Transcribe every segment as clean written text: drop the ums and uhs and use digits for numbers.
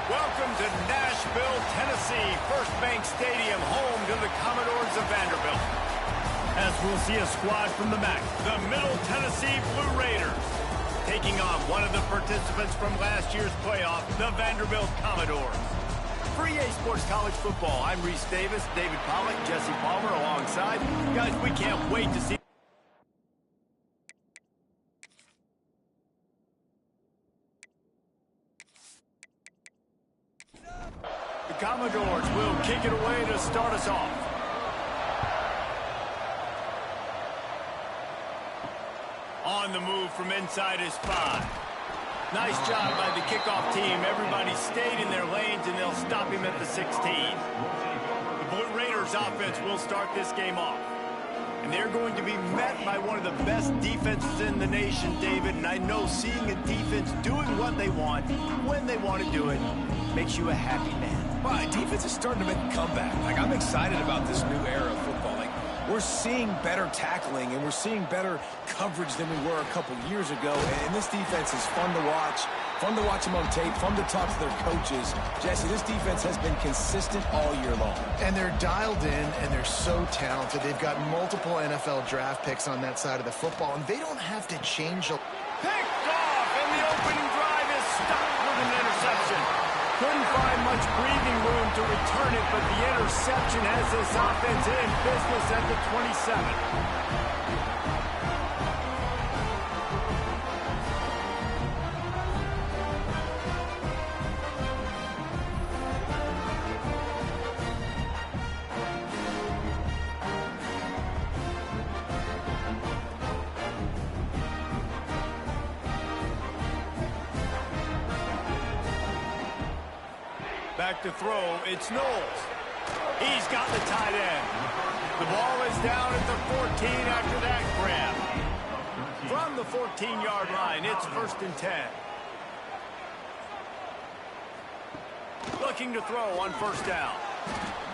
Welcome to Nashville, Tennessee, First Bank Stadium, home to the Commodores of Vanderbilt. As we'll see a squad from the MAC, the Middle Tennessee Blue Raiders, taking on one of the participants from last year's playoff, the Vanderbilt Commodores. For EA Sports College Football, I'm Reese Davis, David Pollack, Jesse Palmer alongside. Guys, we can't wait to see the Commodores will kick it away to start us off. On the move from inside his 5. Nice job by the kickoff team. Everybody stayed in their lanes, and they'll stop him at the 16. The Blue Raiders offense will start this game off. And they're going to be met by one of the best defenses in the nation, David. And I know seeing a defense doing what they want, when they want to do it, makes you a happy man. Well, defense is starting to make a comeback. Like, I'm excited about this new era of football. Like, we're seeing better tackling, and we're seeing better coverage than we were a couple years ago. And this defense is fun to watch them on tape, fun to talk to their coaches. Jesse, this defense has been consistent all year long. And they're dialed in, and they're so talented. They've got multiple NFL draft picks on that side of the football, and they don't have to change a... Picked off, and the opening drive is stopped with an interception. Couldn't find much breathing room to return it, but the interception has this offense in business at the 27. Back to throw, it's Knowles. He's got the tight end. The ball is down at the 14 after that grab. From the 14-yard line, it's 1st and 10. Looking to throw on 1st down.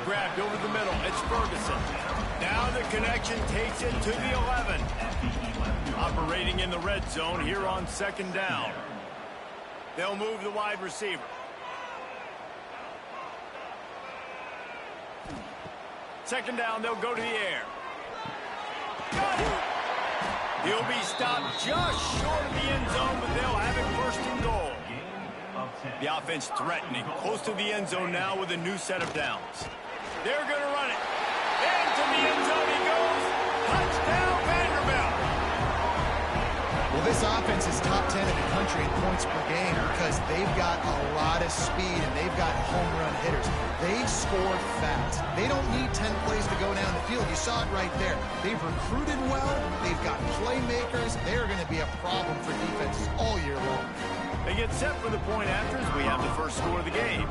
Grabbed over the middle, it's Ferguson. Now the connection takes it to the 11. Operating in the red zone here on 2nd down. They'll move the wide receiver. Second down, they'll go to the air. Got it! He'll be stopped just short of the end zone, but they'll have it 1st and goal. The offense threatening, close to the end zone now with a new set of downs. They're going to run it. Into the end zone he goes. Touchdown, Vanderbilt! Well, this offense is top 10 in the country in points per game because they've got a lot of speed and they've got home run hitters. They score fast. They don't need 10 plays to go down the field. You saw it right there. They've recruited well. They've got playmakers. They're going to be a problem for defenses all year long. They get set for the point after as we have the first score of the game.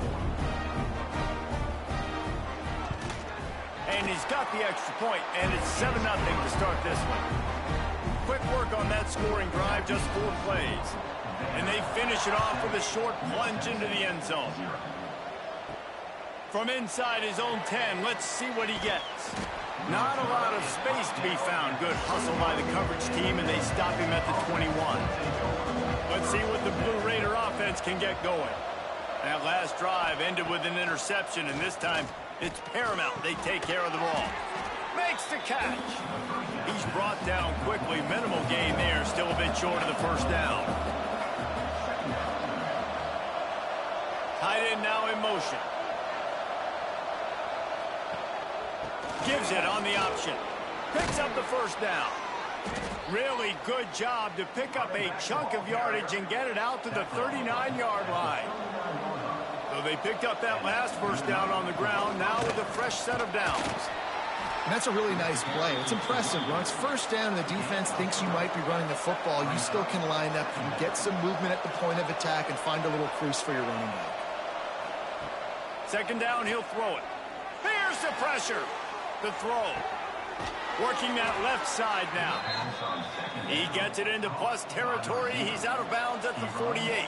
And he's got the extra point, and it's 7-0 to start this one. Quick work on that scoring drive, just 4 plays. And they finish it off with a short plunge into the end zone. From inside his own 10, let's see what he gets. Not a lot of space to be found. Good hustle by the coverage team, and they stop him at the 21. Let's see what the Blue Raider offense can get going. That last drive ended with an interception, and this time it's paramount they take care of the ball. Makes the catch. He's brought down quickly. Minimal gain there, still a bit short of the 1st down. Tight end now in motion. Gives it on the option. Picks up the 1st down. Really good job to pick up a chunk of yardage and get it out to the 39-yard line. So they picked up that last 1st down on the ground, now with a fresh set of downs. And that's a really nice play. It's impressive. When it's 1st down and the defense thinks you might be running the football, you still can line up and get some movement at the point of attack and find a little crease for your running back. 2nd down, he'll throw it. Here's the pressure. The throw. Working that left side now. He gets it into plus territory. He's out of bounds at the 48.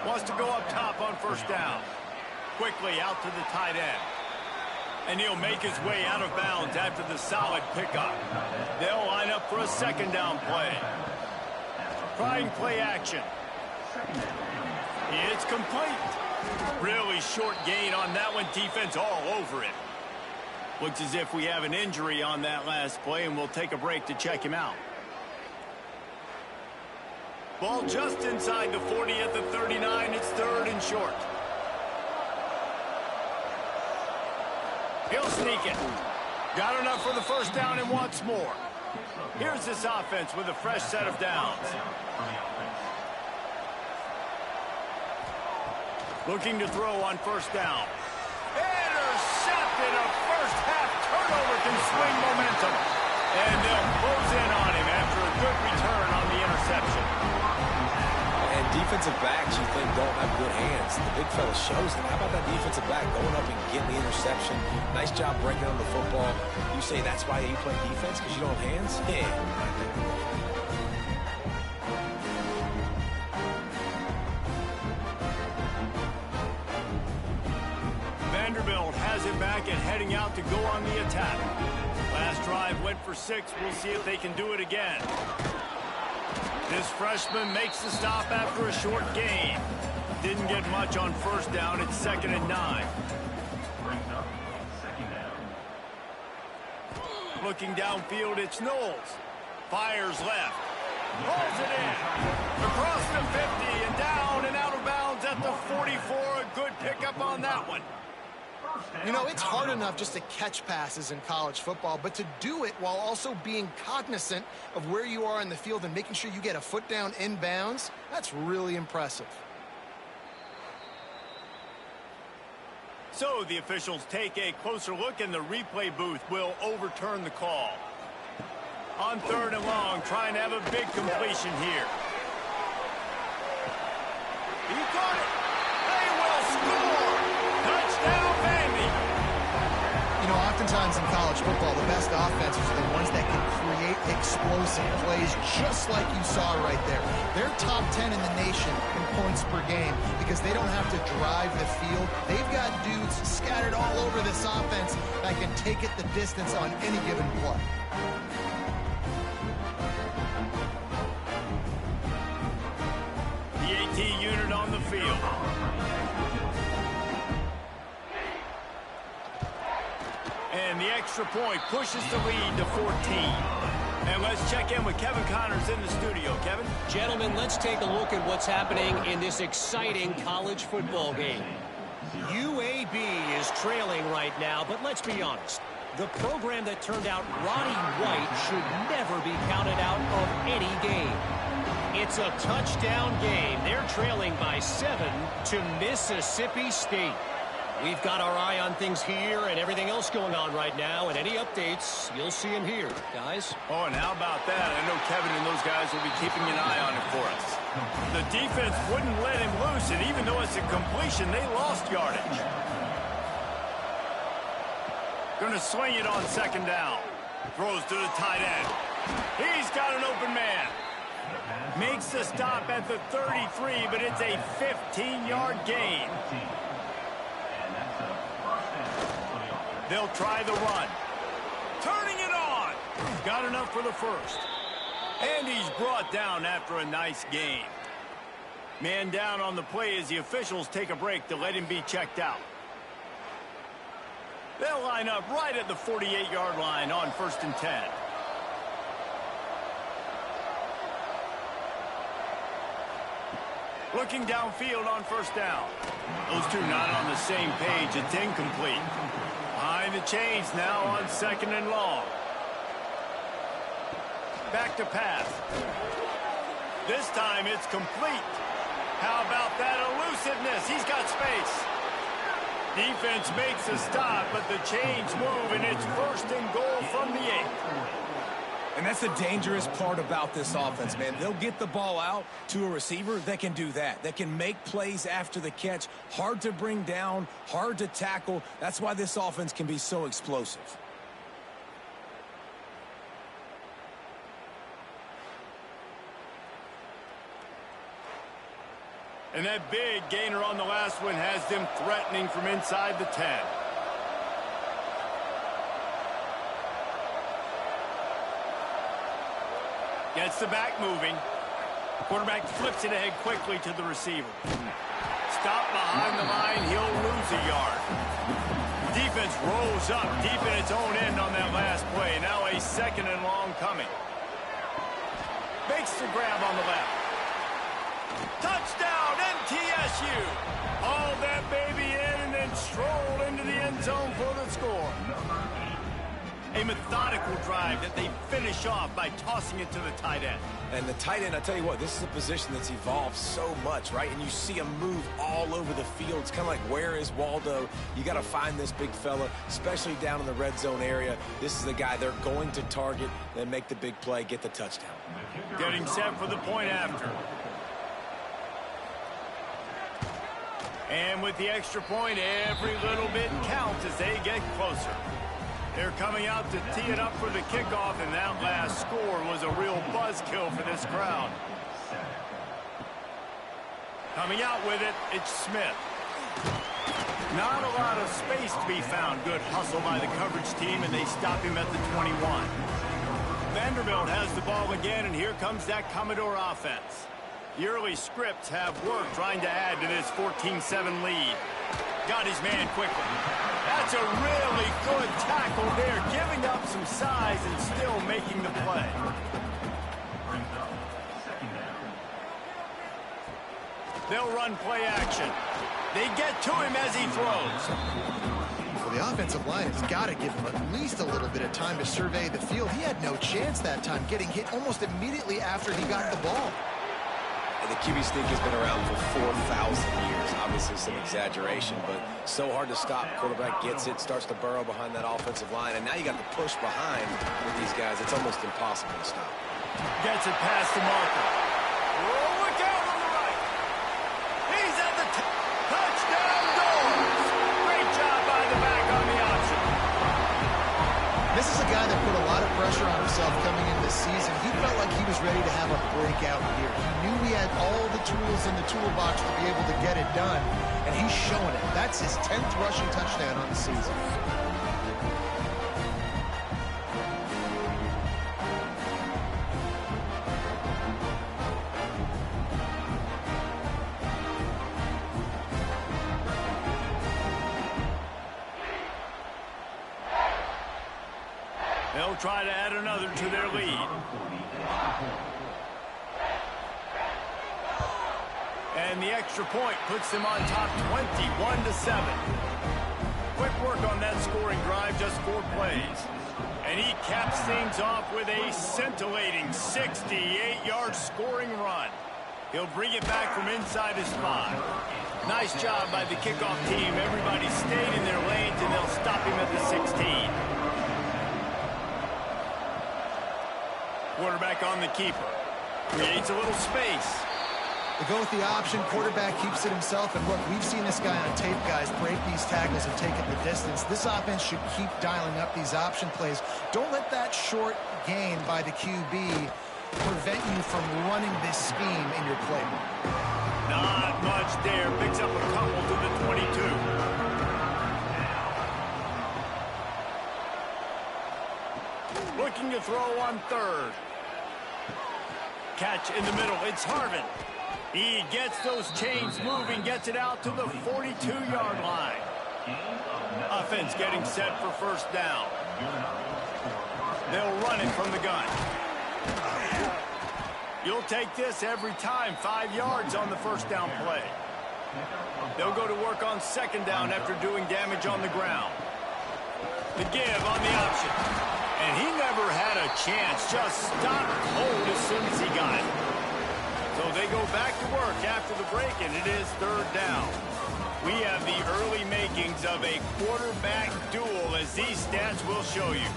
Wants to go up top on 1st down. Quickly out to the tight end. And he'll make his way out of bounds after the solid pickup. They'll line up for a 2nd down play. Trying play action. It's complete. Really short gain on that one. Defense all over it. Looks as if we have an injury on that last play, and we'll take a break to check him out. Ball just inside the 40 at the 39. It's 3rd and short. He'll sneak it. Got enough for the first down and wants more. Here's this offense with a fresh set of downs. Looking to throw on first down. Intercepted. A first-half turnover can swing momentum. And they'll close in on him after a good return on the interception. And defensive backs you think don't have good hands. The big fella shows it. How about that defensive back going up and getting the interception? Nice job breaking on the football. You say that's why you play defense, because you don't have hands? Yeah. Vanderbilt has it back and heading out to go on the attack. Last drive went for 6. We'll see if they can do it again. This freshman makes the stop after a short gain. Didn't get much on first down. It's 2nd and 9. Looking downfield, it's Knowles. Fires left. Pulls it in. Across the 50 and down and out of bounds at the 44. A good pickup on that one. You know, it's hard enough just to catch passes in college football, but to do it while also being cognizant of where you are in the field and making sure you get a foot down inbounds, that's really impressive. So the officials take a closer look, and the replay booth will overturn the call. On 3rd and long, trying to have a big completion here. He got it. They will score. Touchdown, Vandy. You know, oftentimes in college football, the best offenses are the ones that can create explosive plays just like you saw right there. They're top 10 in the nation in points per game because they don't have to drive the field. They've got dudes scattered all over this offense that can take it the distance on any given play. The AT unit on the field. And the extra point pushes the lead to 14. And let's check in with Kevin Connors in the studio. Kevin? Gentlemen, let's take a look at what's happening in this exciting college football game. UAB is trailing right now, but let's be honest. The program that turned out Roddy White should never be counted out of any game. It's a touchdown game. They're trailing by 7 to Mississippi State. We've got our eye on things here and everything else going on right now, and any updates, you'll see them here, guys. Oh, and how about that? I know Kevin and those guys will be keeping an eye on it for us. The defense wouldn't let him loose, and even though it's a completion, they lost yardage. Going to swing it on 2nd down. Throws to the tight end. He's got an open man. Makes the stop at the 33, but it's a 15-yard gain. They'll try the run. Turning it on. Got enough for the first. And he's brought down after a nice gain. Man down on the play as the officials take a break to let him be checked out. They'll line up right at the 48-yard line on 1st and 10. Looking downfield on first down. Those two not on the same page. It's incomplete. Behind the chains now on 2nd and long. Back to pass. This time it's complete. How about that elusiveness? He's got space. Defense makes a stop, but the chains move, and it's 1st and goal from the 8. And that's the dangerous part about this offense, man. They'll get the ball out to a receiver that can do that. That can make plays after the catch. Hard to bring down, hard to tackle. That's why this offense can be so explosive. And that big gainer on the last one has them threatening from inside the 10. Gets the back moving. Quarterback flips it ahead quickly to the receiver. Stop behind the line. He'll lose a yard. Defense rolls up deep in its own end on that last play. Now a 2nd and long coming. Makes the grab on the left. Touchdown, MTSU. Hauled that baby in and then strolled into the end zone for the score. A methodical drive that they finish off by tossing it to the tight end. And the tight end, I tell you what, this is a position that's evolved so much, right? And you see him move all over the field. It's kind of like, where is Waldo? You got to find this big fella, especially down in the red zone area. This is the guy they're going to target, then make the big play, get the touchdown. Getting set for the point after. And with the extra point, every little bit counts as they get closer. They're coming out to tee it up for the kickoff, and that last score was a real buzzkill for this crowd. Coming out with it, it's Smith. Not a lot of space to be found. Good hustle by the coverage team, and they stop him at the 21. Vanderbilt has the ball again, and here comes that Commodore offense. The early scripts have worked trying to add to this 14-7 lead. Got his man quickly. That's a really good tackle there, giving up some size and still making the play. They'll run play action. They get to him as he throws. Well, the offensive line has got to give him at least a little bit of time to survey the field. He had no chance that time, getting hit almost immediately after he got the ball. The QB sneak has been around for 4,000 years. Obviously some exaggeration, but so hard to stop. Quarterback gets it, starts to burrow behind that offensive line, and now you got the push behind with these guys. It's almost impossible to stop. Gets it past the marker. Oh, look out on the right. He's at the touchdown doors. Great job by the back on the option. This is a guy that put a lot of pressure on himself coming into this season. He felt like he was ready to have a breakout year. He knew he had all the tools in the toolbox to be able to get it done, and he's showing it. That's his 10th rushing touchdown on the season. They'll try to add another to their lead. And the extra point puts them on top 21-7. Quick work on that scoring drive, just 4 plays. And he caps things off with a scintillating 68-yard scoring run. He'll bring it back from inside his 5. Nice job by the kickoff team. Everybody stayed in their lanes, and they'll stop him at the 16. Quarterback on the keeper. Creates a little space. They go with the option. Quarterback keeps it himself. And look, we've seen this guy on tape, guys, break these tackles and take it the distance. This offense should keep dialing up these option plays. Don't let that short gain by the QB prevent you from running this scheme in your playbook. Not much there. Picks up a couple to the 22. Looking to throw on 3rd. Catch in the middle. It's Harvin. He gets those chains moving, gets it out to the 42-yard line. Offense getting set for 1st down. They'll run it from the gun. You'll take this every time. 5 yards on the 1st down play. They'll go to work on 2nd down after doing damage on the ground. The give on the option. And he never had a chance, just stopped cold as soon as he got it. So they go back to work after the break, and it is 3rd down. We have the early makings of a quarterback duel, as these stats will show you.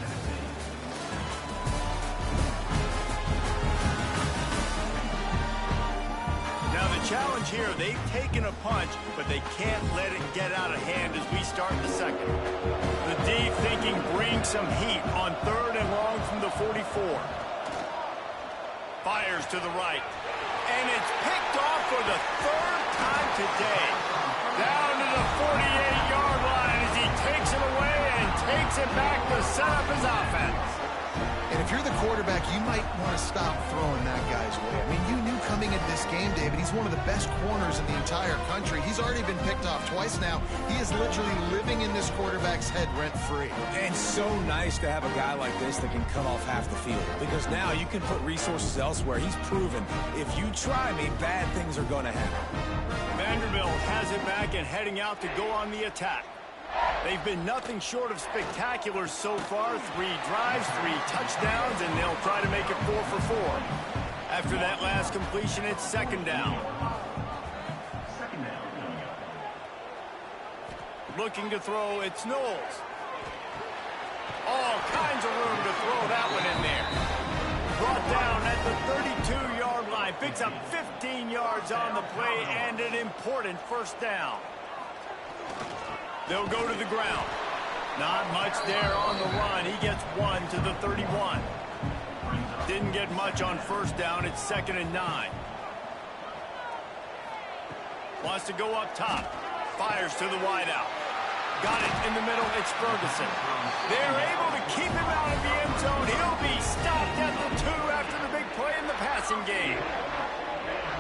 Now the challenge here, they've taken a punch, but they can't let it get out of hand as we start the 2nd. The D thinking bring some heat on 3rd and long from the 44. Fires to the right. And it's picked off for the 3rd time today. Down to the 48-yard line as he takes it away and takes it back to set up his offense. And if you're the quarterback, you might want to stop throwing that guy's way. I mean, you knew coming into this game, David, he's one of the best corners in the entire country. He's already been picked off twice now. He is literally living in this quarterback's head rent-free. And so nice to have a guy like this that can cut off half the field, because now you can put resources elsewhere. He's proven if you try me, bad things are going to happen. Vanderbilt has it back and heading out to go on the attack. They've been nothing short of spectacular so far. 3 drives, 3 touchdowns, and they'll try to make it 4 for 4. After that last completion, it's second down. Looking to throw, it's Knowles. All kinds of room to throw that one in there. Brought down at the 32-yard line. Picks up 15 yards on the play and an important first down. They'll go to the ground. Not much there on the run. He gets 1 to the 31. Didn't get much on first down. It's 2nd and 9. Wants to go up top. Fires to the wideout. Got it in the middle. It's Ferguson. They're able to keep him out of the end zone. He'll be stopped at the 2 after the big play in the passing game.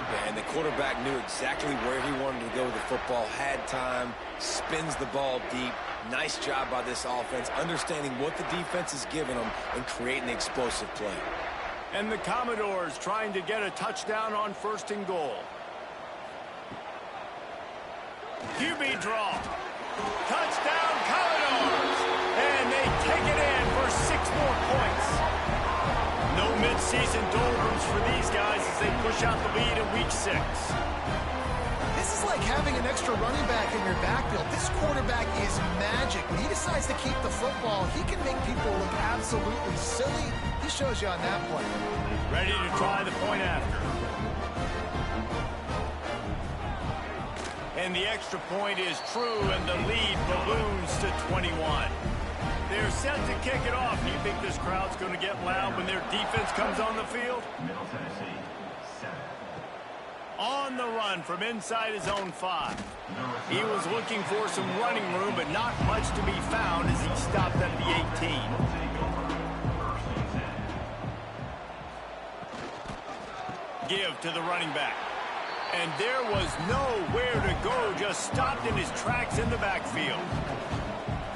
Yeah, and the quarterback knew exactly where he wanted to go with the football, had time, spins the ball deep. Nice job by this offense, understanding what the defense is giving them and creating the explosive play. And the Commodores trying to get a touchdown on 1st and goal. QB draw. Touchdown Commodores! And they take it in for 6 more points. No mid-season doldrums for these guys as they push out the lead in Week 6. This is like having an extra running back in your backfield. This quarterback is magic. When he decides to keep the football, he can make people look absolutely silly. He shows you on that play. Ready to try the point after. And the extra point is true, and the lead balloons to 21. They're set to kick it off. Do you think this crowd's going to get loud when their defense comes on the field? On the run from inside his own 5. He was looking for some running room, but not much to be found as he stopped at the 18. Give to the running back. And there was nowhere to go, just stopped in his tracks in the backfield.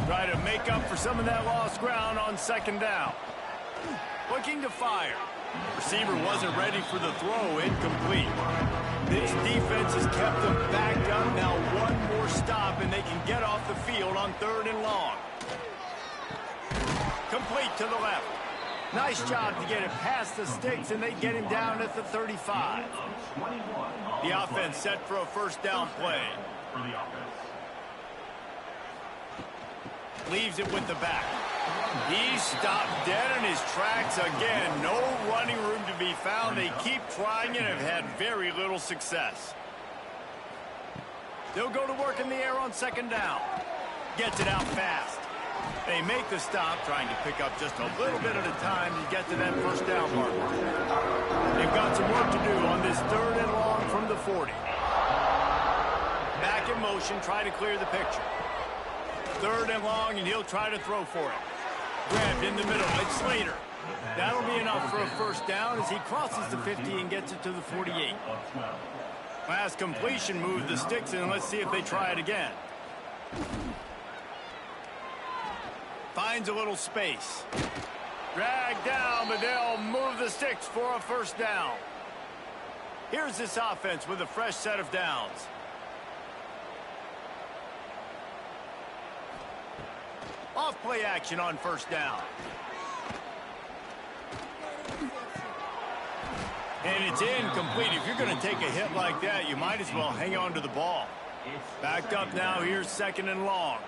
Try to make up for some of that lost ground on 2nd down. Looking to fire. Receiver wasn't ready for the throw, incomplete. This defense has kept them backed up. Now 1 more stop, and they can get off the field on 3rd and long. Complete to the left. Nice job to get it past the sticks, and they get him down at the 35. The offense set for a first down play. Leaves it with the back. He's stopped dead in his tracks again. No running room to be found. They keep trying and have had very little success. They'll go to work in the air on 2nd down. Gets it out fast. They make the stop, trying to pick up just a little bit at a time to get to that first down marker. They've got some work to do on this 3rd and long from the 40. Back in motion, try to clear the picture. 3rd and long, and he'll try to throw for it. Grabbed in the middle. It's Slater. That'll be enough for a first down as he crosses the 50 and gets it to the 48. Last completion moved the sticks, and let's see if they try it again. Finds a little space. Dragged down, but they'll move the sticks for a first down. Here's this offense with a fresh set of downs. Off play action on first down. And it's incomplete. If you're going to take a hit like that, you might as well hang on to the ball. Backed up now. Here's 2nd and long.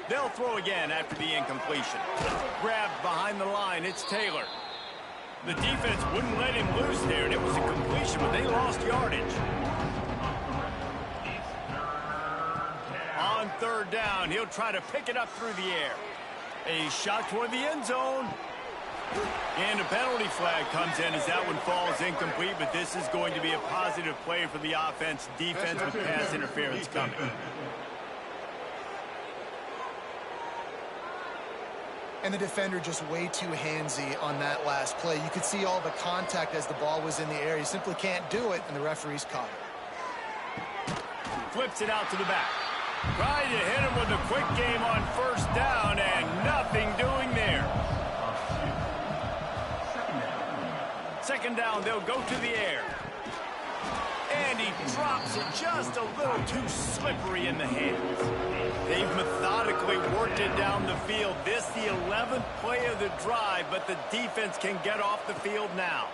They'll throw again after the incompletion. Grabbed behind the line. It's Taylor. The defense wouldn't let him loose there, and it was a completion, but they lost yardage. On 3rd down, he'll try to pick it up through the air. A shot toward the end zone. And a penalty flag comes in as that one falls incomplete, but this is going to be a positive play for the offense. Defense with pass interference coming. And the defender just way too handsy on that last play. You could see all the contact as the ball was in the air. You simply can't do it, and the referee's caught it. Flips it out to the back. Trying to hit him with a quick game on first down, and nothing doing there. Second down, they'll go to the air. And he drops it just a little too slippery in the hands. They've methodically worked it down the field. This the 11th play of the drive, but the defense can get off the field now.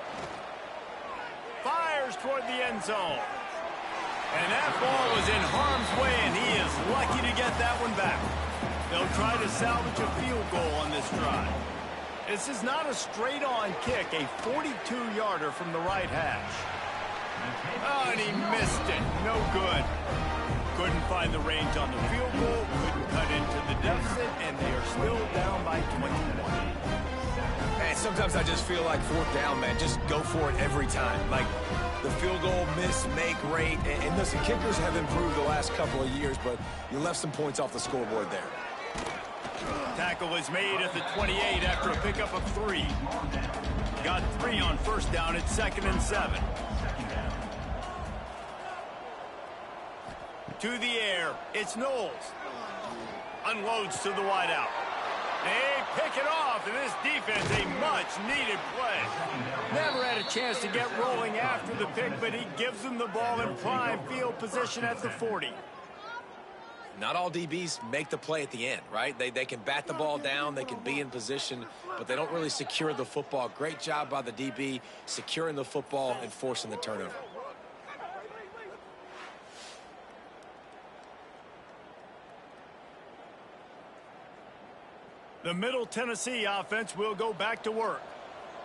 Fires toward the end zone. And that ball was in harm's way, and he is lucky to get that one back. They'll try to salvage a field goal on this drive. This is not a straight-on kick, a 42-yarder from the right hash. Oh, and he missed it. No good. Couldn't find the range on the field goal, couldn't cut into the deficit, and they are still down by 21. And sometimes I just feel like fourth down, man, just go for it every time. Like the field goal, miss, make, rate. And listen, kickers have improved the last couple of years, but you left some points off the scoreboard there. Tackle is made at the 28 after a pickup of 3. Got 3 on first down at 2nd and 7. To the air, it's Knowles. Unloads to the wideout. They pick it off, and this defense, a much-needed play. Never had a chance to get rolling after the pick, but he gives them the ball in prime field position at the 40. Not all DBs make the play at the end, right? They can bat the ball down, they can be in position, but they don't really secure the football. Great job by the DB securing the football and forcing the turnover. The Middle Tennessee offense will go back to work.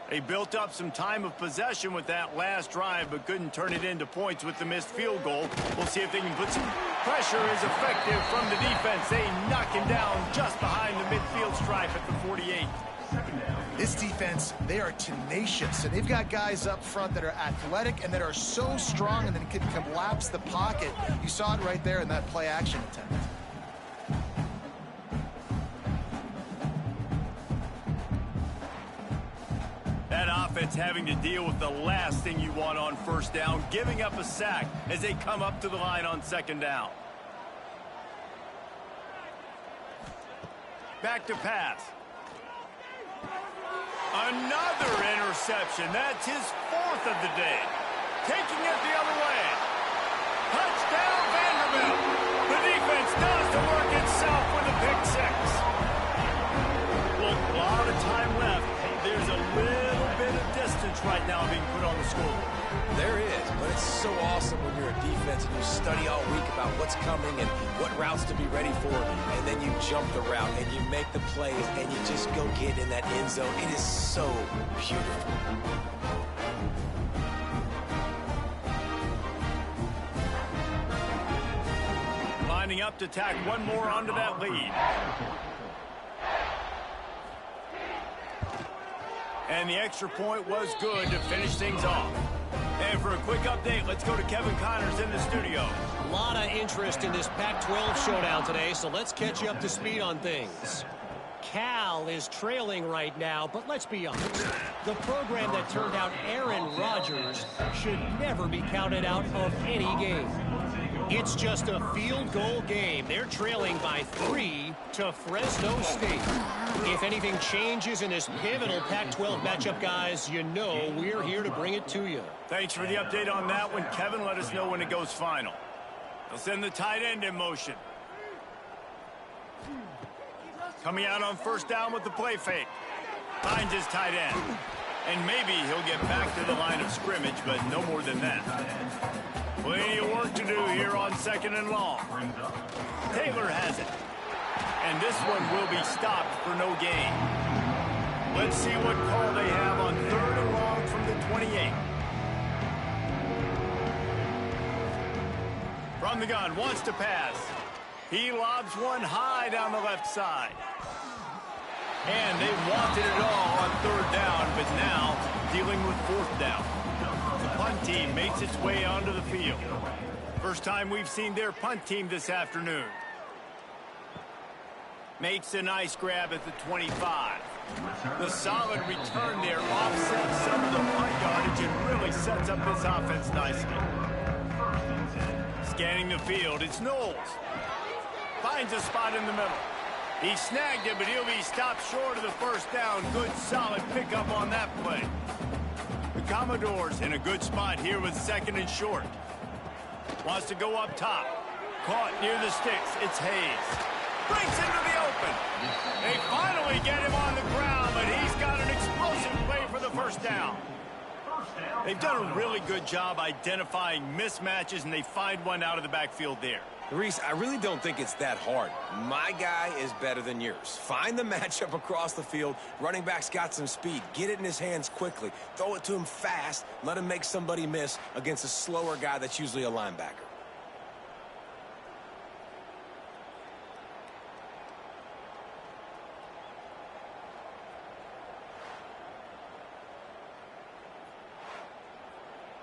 They built up some time of possession with that last drive, but couldn't turn it into points with the missed field goal. We'll see if they can put some pressure is effective from the defense. They knock him down just behind the midfield stripe at the 48. This defense, they are tenacious, and they've got guys up front that are athletic and that are so strong and that can collapse the pocket. You saw it right there in that play-action attempt. That offense having to deal with the last thing you want on first down, giving up a sack as they come up to the line on second down. Back to pass. Another interception. That's his 4th of the day. Taking it the other way. Touchdown, Vanderbilt. The defense does the work itself with a pick 6. Well, a lot of time left. There's a little bit of distance right now being put on the scoreboard. There is, but it's so awesome when you're a defense and you study all week about what's coming and what routes to be ready for, and then you jump the route and you make the plays and you just go get in that end zone. It is so beautiful. Lining up to tack one more onto that lead. And the extra point was good to finish things off. And for a quick update, let's go to Kevin Connors in the studio. A lot of interest in this Pac-12 showdown today, so let's catch you up to speed on things. Cal is trailing right now, but let's be honest. The program that turned out Aaron Rodgers should never be counted out of any game. It's just a field goal game. They're trailing by 3 to Fresno State. If anything changes in this pivotal Pac-12 matchup, guys, you know we're here to bring it to you. Thanks for the update on that one, Kevin. Let us know when it goes final. They'll send the tight end in motion. Coming out on first down with the play fake. Finds his tight end. And maybe he'll get back to the line of scrimmage, but no more than that. Plenty of work to do here on 2nd and long. Taylor has it. And this one will be stopped for no gain. Let's see what call they have on 3rd and long from the 28. From the gun, wants to pass. He lobs one high down the left side. And they wanted it all on 3rd down, but now dealing with 4th down. The punt team makes its way onto the field. First time we've seen their punt team this afternoon. Makes a nice grab at the 25. The solid return there offsets some of the punt yardage and really sets up this offense nicely. Scanning the field, it's Knowles. Finds a spot in the middle. He snagged it, but he'll be stopped short of the first down. Good, solid pickup on that play. The Commodores in a good spot here with 2nd and short. Wants to go up top. Caught near the sticks. It's Hayes. Breaks into the open. They finally get him on the ground, but he's got an explosive play for the first down. They've done a really good job identifying mismatches, and they find one out of the backfield there. Reese, I really don't think it's that hard. My guy is better than yours. Find the matchup across the field. Running back's got some speed. Get it in his hands quickly. Throw it to him fast. Let him make somebody miss against a slower guy that's usually a linebacker.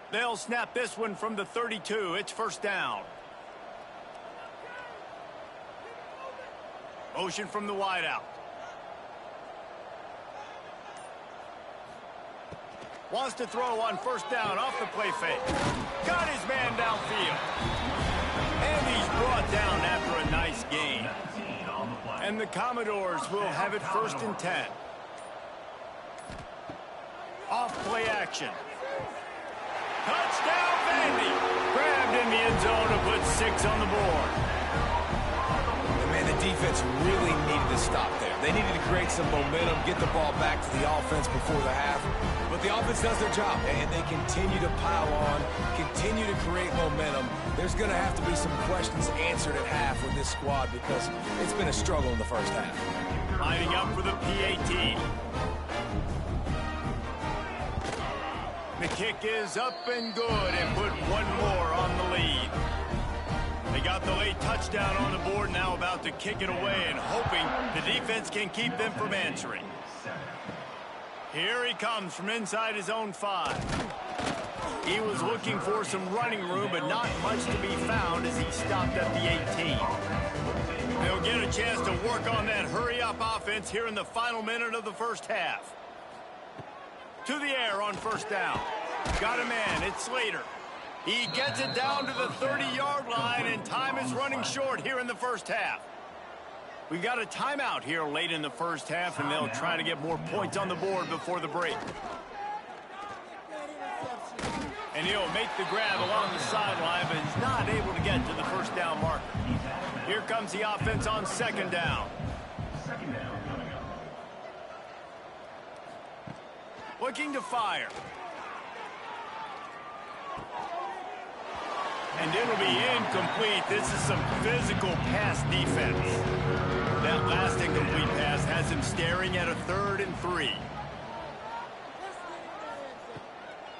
They'll snap this one from the 32. It's first down. Motion from the wideout. Wants to throw on first down off the play fake. Got his man downfield. And he's brought down after a nice gain. And the Commodores will have it 1st and 10. Off play action. Touchdown, Vandy. Grabbed in the end zone to put 6 on the board. And man, the defense really needed to stop there. They needed to create some momentum, get the ball back to the offense before the half. But the offense does their job, and they continue to pile on, continue to create momentum. There's going to have to be some questions answered at half with this squad because it's been a struggle in the first half. Lining up for the PAT. The kick is up and good and put one more on the lead. They got the late touchdown on the board, now about to kick it away and hoping the defense can keep them from answering. Here he comes from inside his own 5. He was looking for some running room, but not much to be found as he stopped at the 18. They'll get a chance to work on that hurry-up offense here in the final minute of the first half. To the air on first down. Got a man, it's Slater. He gets it down to the 30-yard line, and time is running short here in the first half. We've got a timeout here late in the first half, and they'll try to get more points on the board before the break. And he'll make the grab along the sideline, but he's not able to get to the first down marker. Here comes the offense on 2nd down. Looking to fire. And it'll be incomplete. This is some physical pass defense. That last incomplete pass has him staring at a 3rd and 3.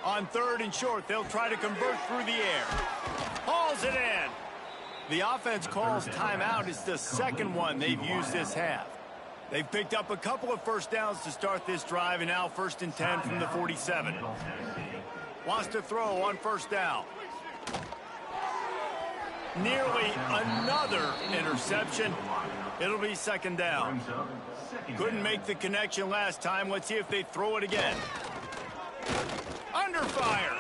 On 3rd and short, they'll try to convert through the air. Hauls it in. The offense calls timeout. It's the 2nd one they've used this half. They've picked up a couple of first downs to start this drive, and now 1st and 10 from the 47. Wants to throw on first down. Nearly another interception. It'll be 2nd down. Couldn't make the connection last time. Let's see if they throw it again. Under fire.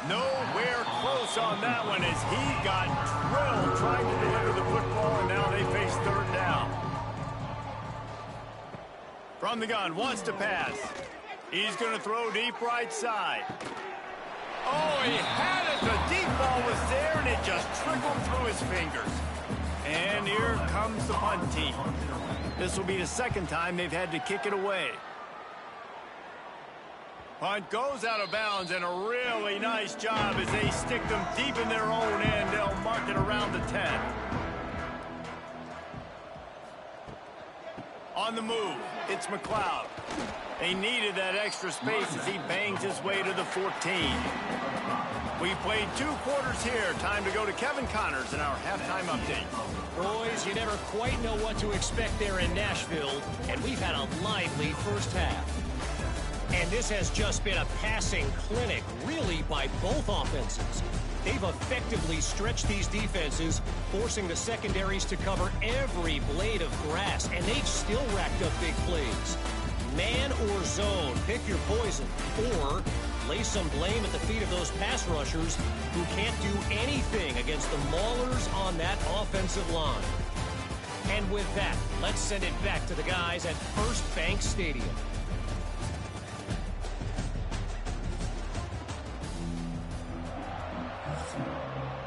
Nowhere close on that one as he got drilled trying to deliver the football, and now they face 3rd down. From the gun, wants to pass. He's going to throw deep right side. Oh, he had it. The deep ball was there, and it just trickled through his fingers. And here comes the punt team. This will be the 2nd time they've had to kick it away. Punt goes out of bounds, and a really nice job as they stick them deep in their own end. They'll mark it around the 10. On the move, it's McLeod. They needed that extra space as he bangs his way to the 14. We played 2 quarters here. Time to go to Kevin Connors in our halftime update. Boys, you never quite know what to expect there in Nashville, and we've had a lively first half. And this has just been a passing clinic, really, by both offenses. They've effectively stretched these defenses, forcing the secondaries to cover every blade of grass, and they've still racked up big plays. Man or zone, pick your poison, or lay some blame at the feet of those pass rushers who can't do anything against the maulers on that offensive line. And with that, let's send it back to the guys at First Bank Stadium.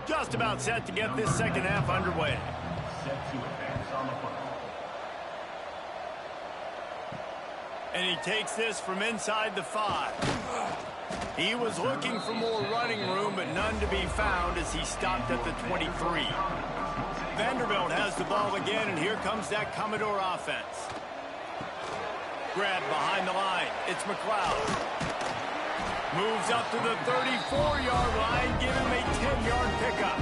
Just about set to get this second half underway. And he takes this from inside the 5. He was looking for more running room, but none to be found as he stopped at the 23. Vanderbilt has the ball again, and here comes that Commodore offense. Grab behind the line. It's McLeod. Moves up to the 34-yard line, give him a 10-yard pickup.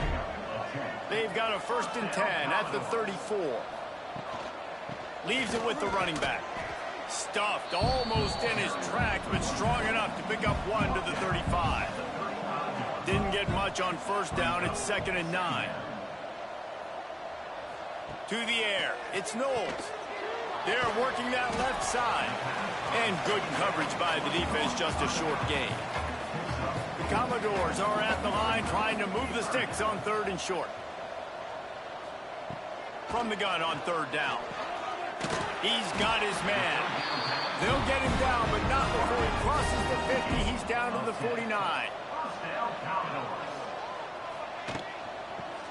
They've got a 1st and 10 at the 34. Leaves it with the running back. Stuffed almost in his tracks, but strong enough to pick up 1 to the 35. Didn't get much on 1st down. It's 2nd and 9. To the air. It's Knowles. They're working that left side. And good coverage by the defense, just a short gain. The Commodores are at the line trying to move the sticks on 3rd and short. From the gun on 3rd down. He's got his man. They'll get him down, but not before he crosses the 50. He's down to the 49.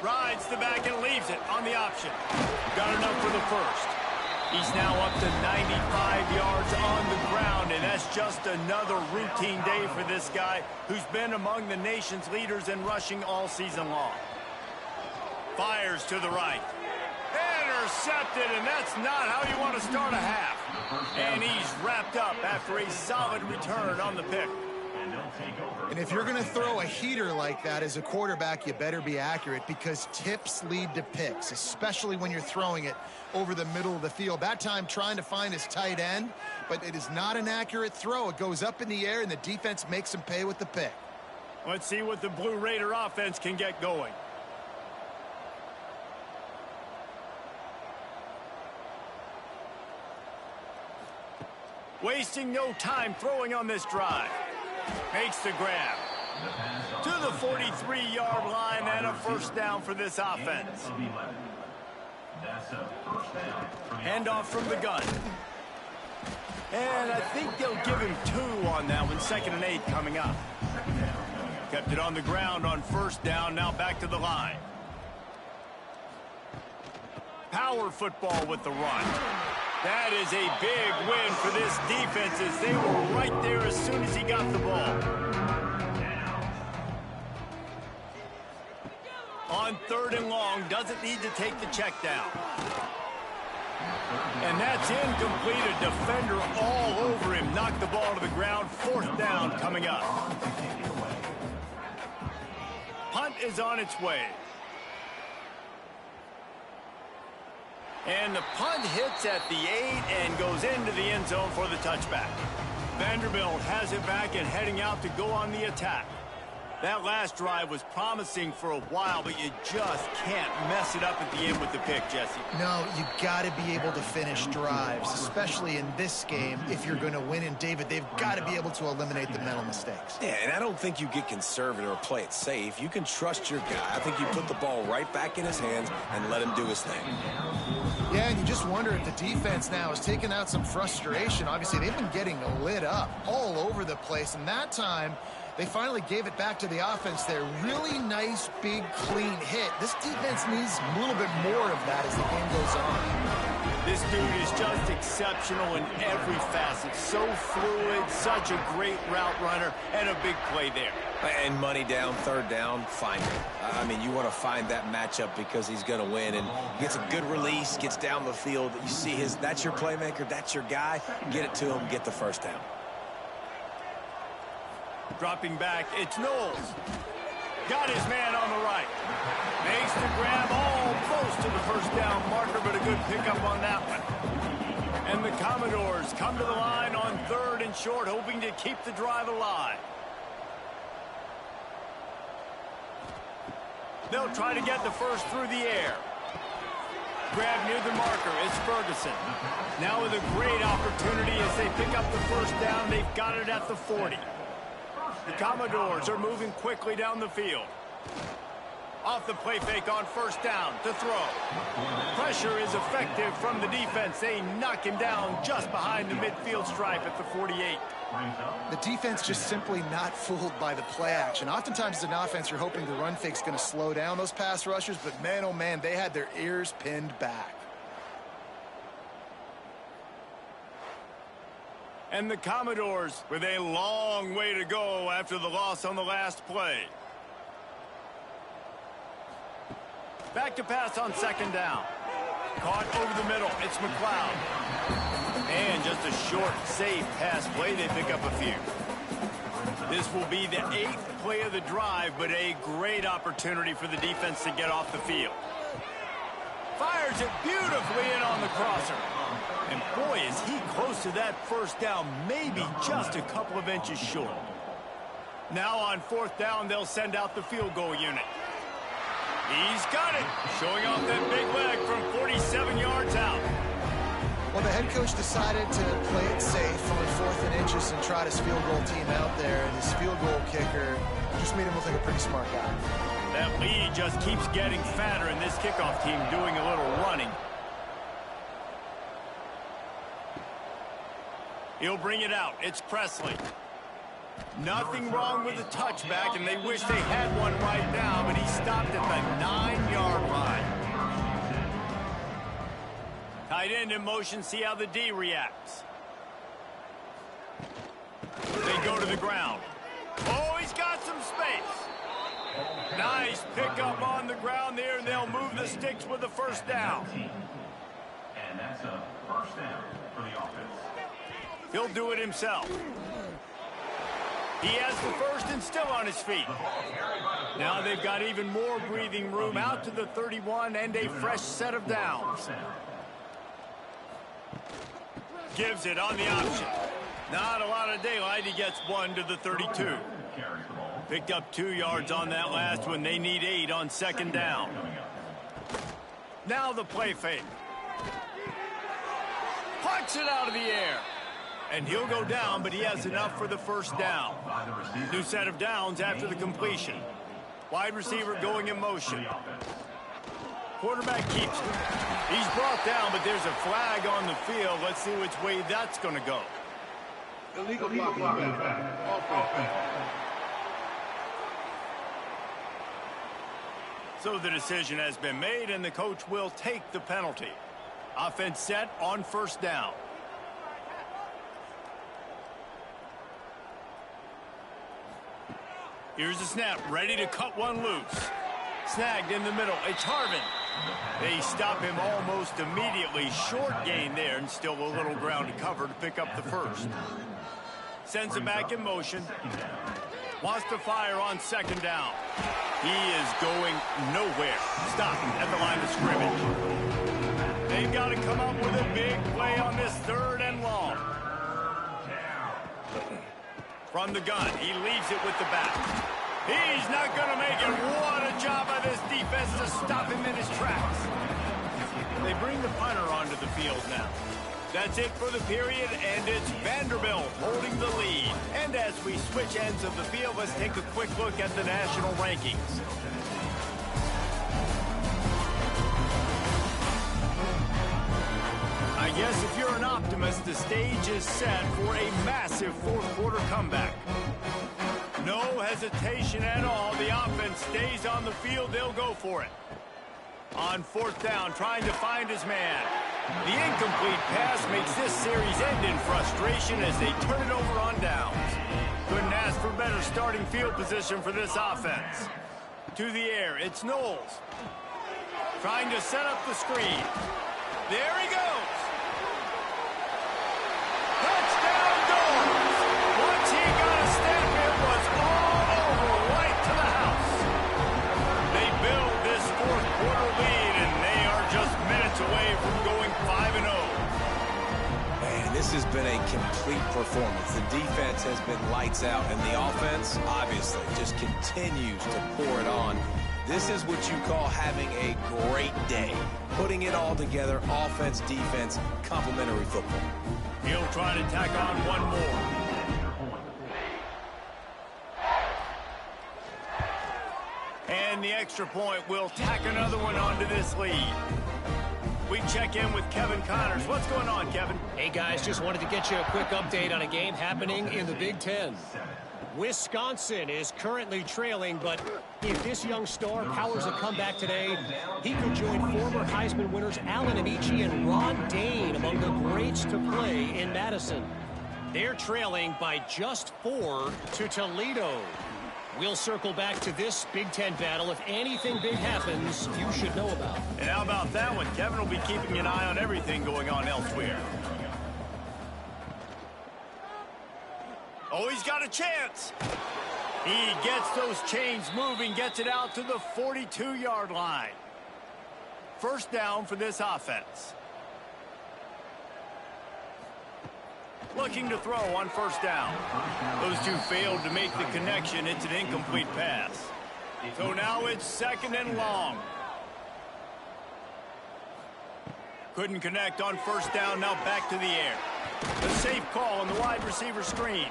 Rides the back and leaves it on the option. Got enough for the 1st. He's now up to 95 yards on the ground, and that's just another routine day for this guy who's been among the nation's leaders in rushing all season long. Fires to the right. Intercepted, and that's not how you want to start a half. And he's wrapped up after a solid return on the pick. And if you're going to throw a heater like that as a quarterback, you better be accurate, because tips lead to picks, especially when you're throwing it over the middle of the field. That time trying to find his tight end, but it is not an accurate throw. It goes up in the air, and the defense makes him pay with the pick. Let's see what the Blue Raider offense can get going. Wasting no time throwing on this drive. Makes the grab. To the 43-yard line, and a 1st down for this offense. Handoff from the gun. And I think they'll give him 2 on that one. 2nd and 8 coming up. Kept it on the ground on 1st down. Now back to the line. Power football with the run. That is a big win for this defense, as they were right there as soon as he got the ball. On 3rd and long, doesn't need to take the check down. And that's incomplete. A defender all over him. Knocked the ball to the ground. 4th down coming up. Punt is on its way. And the punt hits at the 8 and goes into the end zone for the touchback. Vanderbilt has it back and heading out to go on the attack. That last drive was promising for a while, but you just can't mess it up at the end with the pick, Jesse. No, you got to be able to finish drives, especially in this game. If you're going to win, and David, they've got to be able to eliminate the mental mistakes. Yeah, and I don't think you get conservative or play it safe. You can trust your guy. I think you put the ball right back in his hands and let him do his thing. Yeah, and you just wonder if the defense now is taking out some frustration. Obviously, they've been getting lit up all over the place, and that time they finally gave it back to the offense there. Really nice, big, clean hit. This defense needs a little bit more of that as the game goes on. This dude is just exceptional in every facet. So fluid, such a great route runner, and a big play there. And money down, 3rd down, find him. I mean, you want to find that matchup because he's going to win. And gets a good release, gets down the field. You see that's your playmaker, that's your guy. Get it to him, get the 1st down. Dropping back, it's Knowles. Got his man on the right. Makes the grab almost to the 1st down marker, but a good pickup on that one. And the Commodores come to the line on 3rd and short, hoping to keep the drive alive. They'll try to get the first through the air. Grab near the marker. It's Ferguson. Now with a great opportunity as they pick up the first down. They've got it at the 40. The Commodores are moving quickly down the field. Off the play fake on first down to throw. Pressure is effective from the defense. They knock him down just behind the midfield stripe at the 48. The defense just simply not fooled by the play action. Oftentimes as an offense, you're hoping the run fake's going to slow down those pass rushers, but man, oh man, they had their ears pinned back. And the Commodores with a long way to go after the loss on the last play. Back to pass on 2nd down. Caught over the middle. It's McLeod. And just a short, safe pass play. They pick up a few. This will be the 8th play of the drive, but a great opportunity for the defense to get off the field. Fires it beautifully in on the crosser. And boy, is he close to that first down, maybe just a couple of inches short. Now on 4th down, they'll send out the field goal unit. He's got it, showing off that big leg from 47 yards out. Well, the head coach decided to play it safe on 4th and inches and trot his field goal team out there, and his field goal kicker just made him look like a pretty smart guy. That lead just keeps getting fatter, and this kickoff team doing a little running. He'll bring it out. It's Presley. Nothing wrong with the touchback, and they wish they had one right now, but he stopped at the 9-yard line. Tight end in motion, see how the D reacts. They go to the ground. Oh, he's got some space. Nice pickup on the ground there, and they'll move the sticks with the first down. And that's a first down for the offense. He'll do it himself. He has the first and still on his feet. Now they've got even more breathing room out to the 31 and a fresh set of downs. Gives it on the option. Not a lot of daylight. He gets 1 to the 32. Picked up 2 yards on that last one. They need 8 on 2nd down. Now the play fake. Pucks it out of the air. And he'll go down, but he has enough for the first down. New set of downs after the completion. Wide receiver going in motion. Quarterback keeps it. He's brought down, but there's a flag on the field. Let's see which way that's going to go. Illegal blocking. Offense. So the decision has been made, and the coach will take the penalty. Offense set on first down. Here's the snap, ready to cut one loose. Snagged in the middle, it's Harvin. They stop him almost immediately. Short gain there, and still a little ground to cover to pick up the first. Sends him back in motion. Wants to fire on 2nd down. He is going nowhere. Stop at the line of scrimmage. They've got to come up with a big play on this 3rd and long. From the gun, he leaves it with the back. He's not going to make it. What a job by this defense to stop him in his tracks. They bring the punter onto the field now. That's it for the period, and it's Vanderbilt holding the lead. And as we switch ends of the field, let's take a quick look at the national rankings. I guess if you're an optimist, the stage is set for a massive 4th quarter comeback. No hesitation at all. The offense stays on the field. They'll go for it. On 4th down, trying to find his man. The incomplete pass makes this series end in frustration as they turn it over on downs. Couldn't ask for better starting field position for this offense. To the air, it's Knowles. Trying to set up the screen. There he goes. Touchdown goals. Once he got a step, it was all over, right to the house. They build this 4th quarter lead, and they are just minutes away from going 5-0. complete performance. The defense has been lights out, and the offense, obviously, just continues to pour it on. This is what you call having a great day. Putting it all together, offense, defense, complementary football. He'll try to tack on one more. And the extra point will tack another one onto this lead. We check in with Kevin Connors. What's going on, Kevin? Hey, guys, just wanted to get you a quick update on a game happening in the Big Ten. Wisconsin is currently trailing, but if this young star powers a comeback today, he could join former Heisman winners Allen Amici and Ron Dane among the greats to play in Madison. They're trailing by just 4 to Toledo. We'll circle back to this Big Ten battle. If anything big happens, you should know about. And how about that one? Kevin will be keeping an eye on everything going on elsewhere. Oh, he's got a chance. He gets those chains moving, gets it out to the 42-yard line. First down for this offense. Looking to throw on first down. Those two failed to make the connection. It's an incomplete pass. So now it's second and long. Couldn't connect on first down. Now back to the air. The safe call on the wide receiver screen.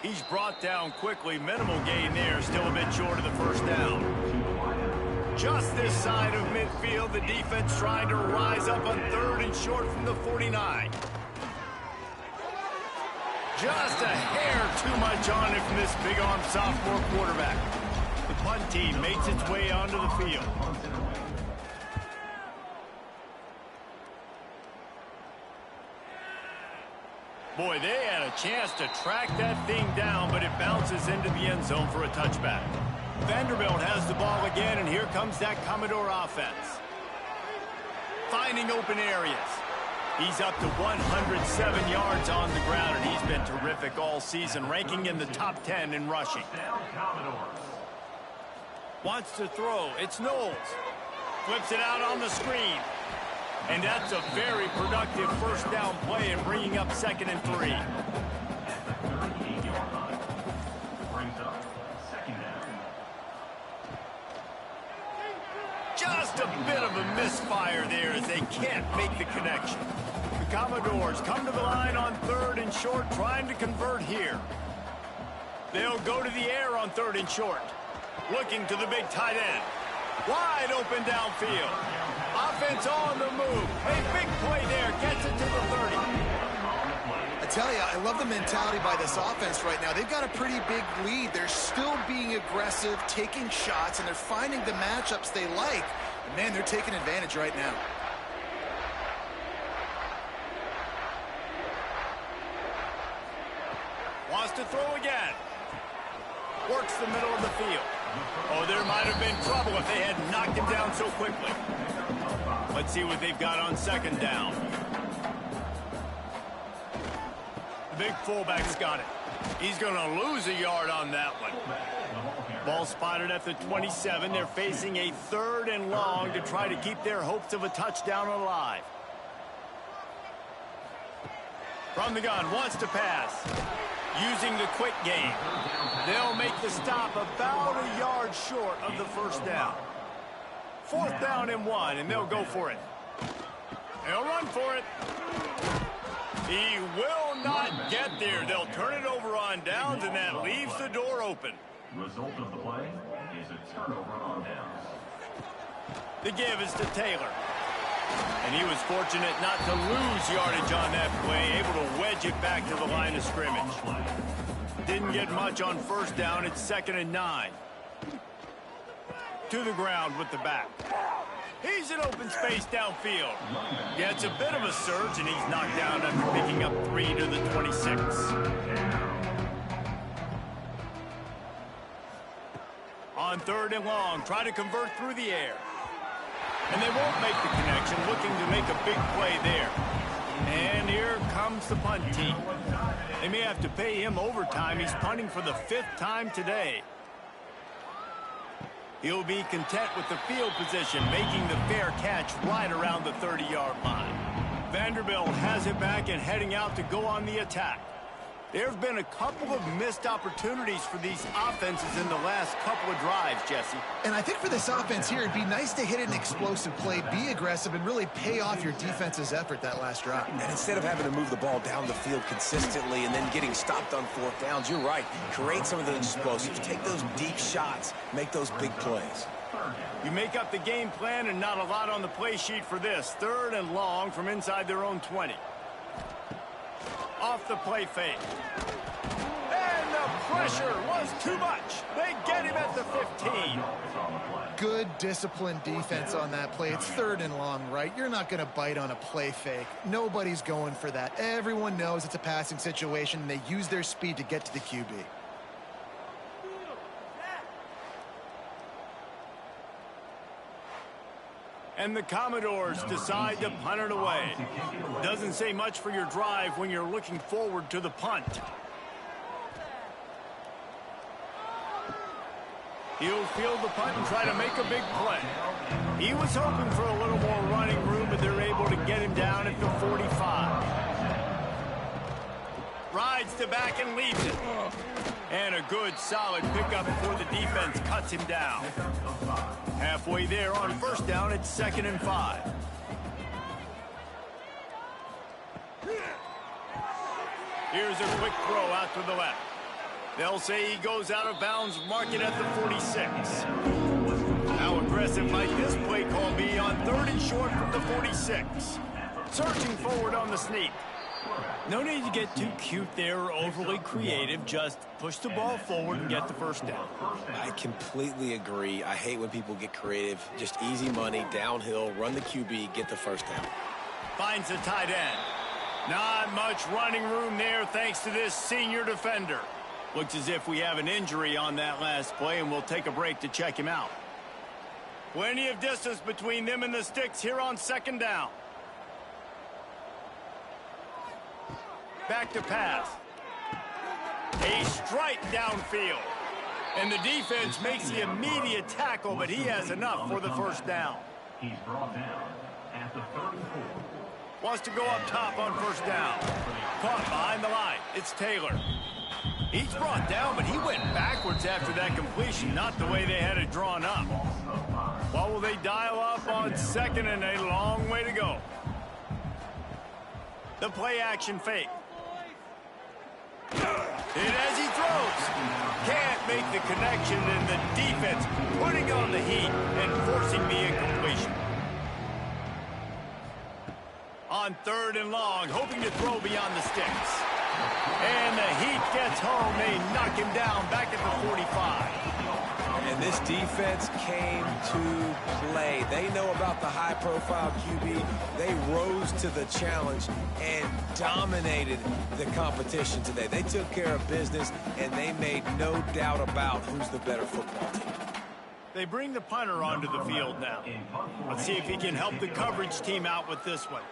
He's brought down quickly. Minimal gain there. Still a bit short of the first down. Just this side of midfield, the defense trying to rise up on third and short from the 49. Just a hair too much on it from this big-arm sophomore quarterback. The punt team makes its way onto the field. Boy, they had a chance to track that thing down, but it bounces into the end zone for a touchback. Vanderbilt has the ball again, and here comes that Commodore offense. Finding open areas. He's up to 107 yards on the ground, and he's been terrific all season, ranking in the top 10 in rushing. Wants to throw. It's Knowles. Flips it out on the screen. And that's a very productive first down play and bringing up second and 3. Just a bit of a misfire there as they can't make the connection. The Commodores come to the line on third and short, trying to convert here. They'll go to the air on third and short. Looking to the big tight end. Wide open downfield. Offense on the move. A big play there. Gets it to the 30. I tell you, I love the mentality by this offense right now. They've got a pretty big lead. They're still being aggressive, taking shots, and they're finding the matchups they like. And man, they're taking advantage right now. Wants to throw again. Works the middle of the field. Oh, there might have been trouble if they had knocked him down so quickly. Let's see what they've got on second down. The big fullback's got it. He's going to lose a yard on that one. Ball spotted at the 27. They're facing a third and long to try to keep their hopes of a touchdown alive. From the gun, wants to pass. Using the quick game. They'll make the stop about a yard short of the first down. Fourth down and 1, and they'll go for it. They'll run for it. He will not get there. They'll turn it over on downs, and that leaves the door open. Result of the play is a turnover on downs. The give is to Taylor. And he was fortunate not to lose yardage on that play, able to wedge it back to the line of scrimmage. Didn't get much on first down. It's second and 9. To the ground with the back. He's in open space downfield. Gets a bit of a surge, and he's knocked down after picking up 3 to the 26. On third and long, try to convert through the air. And they won't make the connection, looking to make a big play there. And here comes the punt team. They may have to pay him overtime. He's punting for the 5th time today. He'll be content with the field position, making the fair catch right around the 30-yard line. Vanderbilt has it back and heading out to go on the attack. There have been a couple of missed opportunities for these offenses in the last couple of drives, Jesse. And I think for this offense here, it'd be nice to hit an explosive play, be aggressive, and really pay off your defense's effort that last drive. And instead of having to move the ball down the field consistently and then getting stopped on fourth downs, you're right. Create some of those explosives. Take those deep shots. Make those big plays. You make up the game plan and not a lot on the play sheet for this. 3rd and long from inside their own 20. Off the play fake. And the pressure was too much. They get him at the 15. Good disciplined defense on that play. It's 3rd and long, right? You're not going to bite on a play fake. Nobody's going for that. Everyone knows it's a passing situation, and they use their speed to get to the QB. And the Commodores decide to punt it away. Doesn't say much for your drive when you're looking forward to the punt. He'll field the punt and try to make a big play. He was hoping for a little more running room, but they're able to get him down at the 45. Rides to back and leaves it. And a good, solid pickup before the defense cuts him down. Halfway there on 1st down, it's 2nd and 5. Here's a quick throw out to the left. They'll say he goes out of bounds, mark it at the 46. How aggressive might this play call be on 3rd and short from the 46? Searching forward on the sneak. No need to get too cute there or overly creative. Just push the ball forward and get the 1st down. I completely agree. I hate when people get creative. Just easy money, downhill, run the QB, get the 1st down. Finds the tight end. Not much running room there thanks to this senior defender. Looks as if we have an injury on that last play, and we'll take a break to check him out. Plenty of distance between them and the sticks here on 2nd down. Back to pass. A strike downfield. And the defense makes the immediate tackle, but he has enough for the 1st down. He's brought down at the 34. Wants to go up top on 1st down. Caught behind the line. It's Taylor. He's brought down, but he went backwards after that completion, not the way they had it drawn up. What will they dial up on 2nd and a long way to go? The play action fake. And as he throws, can't make the connection, and the defense putting on the heat and forcing the incompletion. On 3rd and long, hoping to throw beyond the sticks. And the heat gets home. They knock him down back at the 45. And this defense came to play. They know about the high-profile QB. They rose to the challenge and dominated the competition today. They took care of business, and they made no doubt about who's the better football team. They bring the punter onto the field now. Let's see if he can help the coverage team out with this one.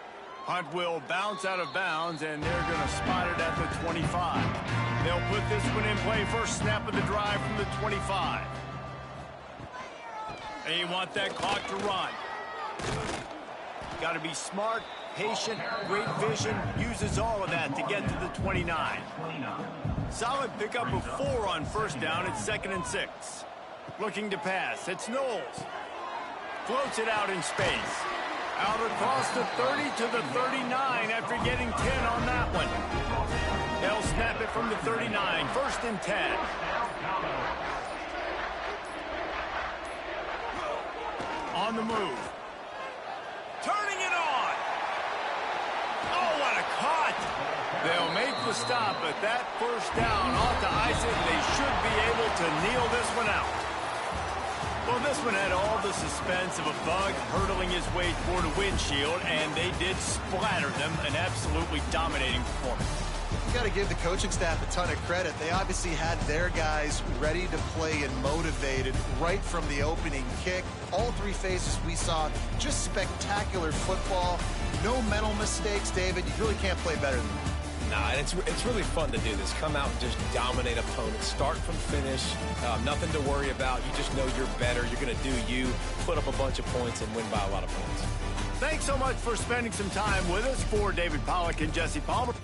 Punt will bounce out of bounds, and they're going to spot it at the 25. They'll put this one in play. First snap of the drive from the 25. They want that clock to run. Got to be smart, patient, great vision. Uses all of that to get to the 29. Solid pickup of 4 on 1st down. It's 2nd and 6. Looking to pass. It's Knowles. Floats it out in space. Out across the 30 to the 39 after getting 10 on that one. They'll snap it from the 39. 1st and 10. On the move. Turning it on. Oh, what a cut. They'll make the stop, but that 1st down ought to ice it. They should be able to kneel this one out. Well, this one had all the suspense of a bug hurtling his way toward a windshield, and they did splatter them. An absolutely dominating performance. You got to give the coaching staff a ton of credit. They obviously had their guys ready to play and motivated right from the opening kick. All 3 phases we saw, just spectacular football. No mental mistakes, David. You really can't play better than that. Nah, it's really fun to do this. Come out and just dominate opponents. Start from finish. Nothing to worry about. You just know you're better. You're going to do you, put up a bunch of points, and win by a lot of points. Thanks so much for spending some time with us. For David Pollack and Jesse Palmer.